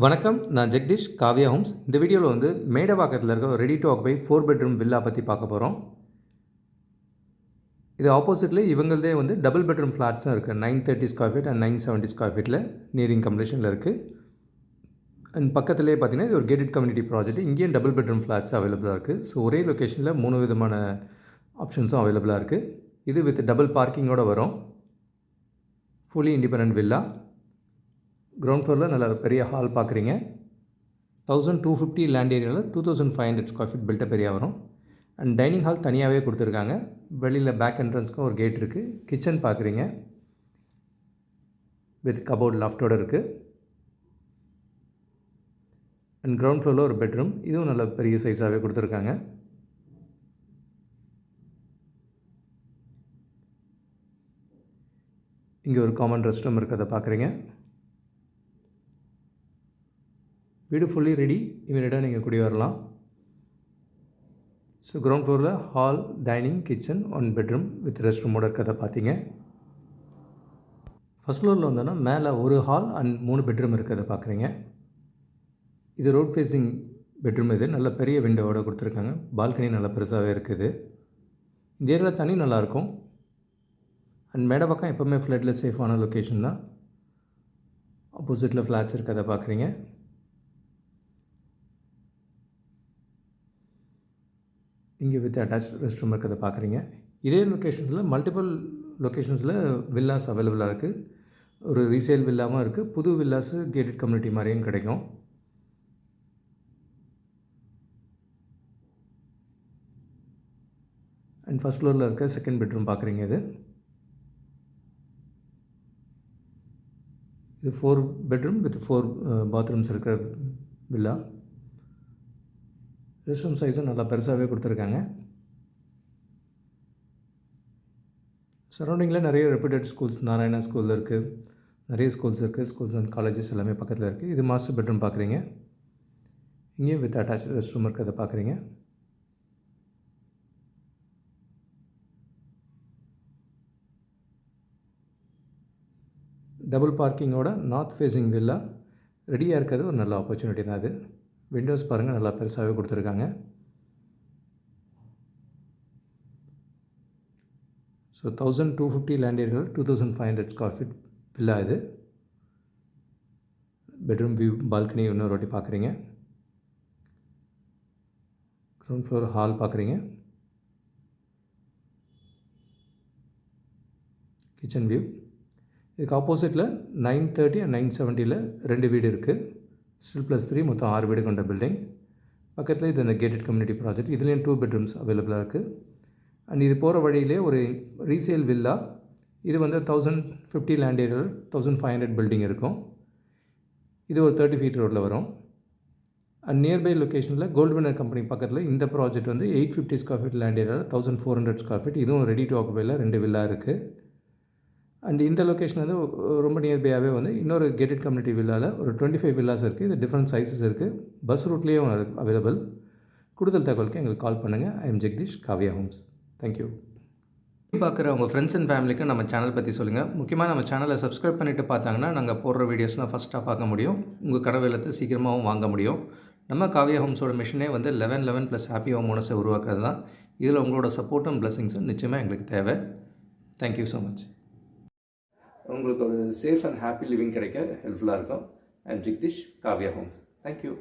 வணக்கம். நான் ஜெகதீஷ், காவ்யா ஹோம்ஸ். இந்த வீடியோவில் வந்து மேடவாக்கத்தில் இருக்க ready to occupy 4 bedroom villa பற்றி பார்க்க போகிறோம். இது ஆப்போசிட்டில் இவங்களதே வந்து டபுள் பெட்ரூம் ஃப்ளாட்ஸும் இருக்குது. 930 ஸ்கொயர் ஃபீட் அண்ட் 970 ஸ்கொயர் ஃபீட்டில் நியரிங் கம்ப்ளீஷனில் இருக்குது. அண்ட் பக்கத்துலேயே பார்த்தீங்கன்னா இது ஒரு கேட்டட் கம்யூனிட்டி ப்ராஜெக்ட். இங்கேயும் டபுள் பெட்ரூம் ஃப்ளாட்ஸ் அவைலபிளாக இருக்குது. ஸோ ஒரே லொக்கேஷனில் 3 விதமான ஆப்ஷன்ஸும் அவைலபிளாக இருக்குது. இது வித் டபுள் பார்க்கிங்கோடு வரும். Fully independent villa. கிரவுண்ட் ஃப்ளோரில் நல்ல பெரிய ஹால் பார்க்குறீங்க. 1250 லேண்ட் ஏரியாவில் 2500 ஸ்கொயர் ஃபீட் பில்டப் ஏரியா வரும். அண்ட் டைனிங் ஹால் தனியாகவே கொடுத்துருக்காங்க. வெளியில் பேக் என்ட்ரன்ஸ்க்கும் ஒரு கேட் இருக்குது. கிச்சன் பார்க்குறீங்க வித் கபோர்ட் லாஃப்டோடு இருக்குது. அண்ட் கிரவுண்ட் ஃப்ளோரில் ஒரு பெட்ரூம், இதுவும் நல்ல பெரிய சைஸாகவே கொடுத்துருக்காங்க. இங்கே ஒரு காமன் ரெஸ்ட் ரூம் இருக்கிறத பார்க்குறீங்க. வீடு ஃபுல்லி ரெடி, இமீடியட்டாக நீங்கள் குடி வரலாம். ஸோ கிரவுண்ட் ஃப்ளோரில் hall, dining, kitchen, 1 bedroom with rest ரூமோடு இருக்கிறத பார்த்தீங்க. ஃபஸ்ட் ஃப்ளோரில் வந்தோன்னா மேலே ஒரு ஹால் அண்ட் 3 பெட்ரூம் இருக்கிறத பார்க்குறீங்க. இது ரோட் ஃபேஸிங் பெட்ரூம். இது நல்ல பெரிய விண்டோவோடு கொடுத்துருக்காங்க. பால்கனி நல்லா பெருசாகவே இருக்குது. இந்த ஏரியாவில் தண்ணி நல்லாயிருக்கும். அண்ட் மேடை பக்கம் எப்போவுமே ஃப்ளட்டில் சேஃபான லொக்கேஷன் தான். ஆப்போசிட்டில் ஃப்ளாட்ஸ் இருக்கிறத பார்க்குறீங்க. இங்கே வித் அட்டாச் ரெஸ்ட் ரூம் இருக்கிறத பார்க்குறீங்க. இதே லொக்கேஷன்ஸில் மல்டிபிள் லொக்கேஷன்ஸில் வில்லாஸ் அவைலபிளாக இருக்குது. ஒரு ரீசேல் வில்லாவும் இருக்குது. புது வில்லாஸு கேட்டட் கம்யூனிட்டி மாதிரியும் கிடைக்கும். அண்ட் ஃபஸ்ட் ஃப்ளோரில் இருக்க செகண்ட் பெட்ரூம் பார்க்குறீங்க. இது 4 பெட்ரூம் வித் 4 பாத்ரூம்ஸ் இருக்கிற வில்லா. ரெஸ்ட் ரூம் சைஸும் நல்லா பெருசாகவே கொடுத்துருக்காங்க. சரௌண்டிங்கில் நிறைய ரெப்யூட்டட் ஸ்கூல்ஸ், நாராயணா ஸ்கூலில் இருக்குது, நிறைய ஸ்கூல்ஸ் இருக்குது. ஸ்கூல்ஸ் அண்ட் காலேஜஸ் எல்லாமே பக்கத்தில் இருக்குது. இது மாஸ்டர் பெட்ரூம் பார்க்குறீங்க. இங்கேயும் வித் அட்டாச் ரெஸ்ட் ரூம் இருக்கிறத பார்க்குறீங்க. டபுள் பார்க்கிங்கோட நார்த் ஃபேஸிங் வில்லா ரெடியாக இருக்கிறது ஒரு நல்ல ஆப்பர்ச்சுனிட்டி தான். அது விண்டோஸ் பாருங்கள், நல்லா பெருசாகவே கொடுத்துருக்காங்க. ஸோ 1250 லேண்ட் ஏரியாவில் 2500 ஸ்கொயர் ஃபீட் வில்லா இது. பெட்ரூம் வியூ, பால்கனி இன்னொரு வாட்டி பார்க்குறீங்க. கிரவுண்ட் ஃப்ளோர் ஹால் பார்க்குறீங்க. Kitchen view. இதுக்கு ஆப்போசிட்டில் 930 அண்ட் 970 2 வீடு இருக்குது. ஸ்டில் +3 மொத்தம் 6 வீடு கொண்ட பில்டிங். பக்கத்தில் இது இந்த கேட்டட் கம்யூனிட்டி ப்ராஜெக்ட். இதுலேயும் 2 பெட்ரூம்ஸ் அவைலபிளாக இருக்குது. அண்ட் இது போகிற வழியிலே ஒரு ரீசேல் வில்லா. இது வந்து 1050 லேண்ட் ஏரியாவில் 1500 பில்டிங் இருக்கும். இது ஒரு 30 ஃபீட் ரோட்டில் வரும். அண்ட் நியர்பை லொக்கேஷனில் கோல்டு வினர் கம்பெனி பக்கத்தில் இந்த ப்ராஜெக்ட் வந்து 850 ஸ்கொயர் ஃபீட் லேண்ட் ஏரியாவில் 1400 ஸ்கொயர் ஃபீட். இதுவும் ரெடி டு ஆக்குபையில் 2 வில்லா இருக்குது. அண்ட் இந்த லொக்கேஷன் வந்து ரொம்ப நியர்பையாகவே வந்து இன்னொரு கேட்டட் கம்யூனிட்டி வில்லாவில் ஒரு 25 வில்லாஸ் இருக்குது. இது டிஃப்ரெண்ட் சைஸஸ் இருக்குது. பஸ் ரூட்லேயும் அவைலபிள். கூடுதல் தகவலுக்கு எங்களுக்கு கால் பண்ணுங்கள். I am Jagadish, Kavya homes. Thank you. பார்க்குற உங்கள் ஃப்ரெண்ட்ஸ் அண்ட் ஃபேமிலிக்கு நம்ம சேனல் பற்றி சொல்லுங்கள். முக்கியமாக நம்ம சேனலை சப்ஸ்கிரைப் பண்ணிவிட்டு பார்த்தாங்கன்னா நாங்கள் போடுற வீடியோஸ்லாம் ஃபஸ்ட்டாக பார்க்க முடியும். உங்கள் கடை வெள்ளத்தை சீக்கிரமாகவும் வாங்க முடியும். நம்ம காவ்யா ஹோம்ஸோட மிஷனே வந்து 11 + ஹாப்பி ஹோம் ஓனர்ஸை உருவாக்குறது தான். இதில் உங்களோட சப்போர்ட்டும் பிளஸிங்ஸும் நிச்சயமாக எங்களுக்கு தேவை. Thank you so much. உங்களுக்கு ஒரு சேஃப் அண்ட் ஹாப்பி லிவிங் கிடைக்க ஹெல்ப்ஃபுல்லாக இருக்கும். I am Jagadish, Kavya homes. Thank you.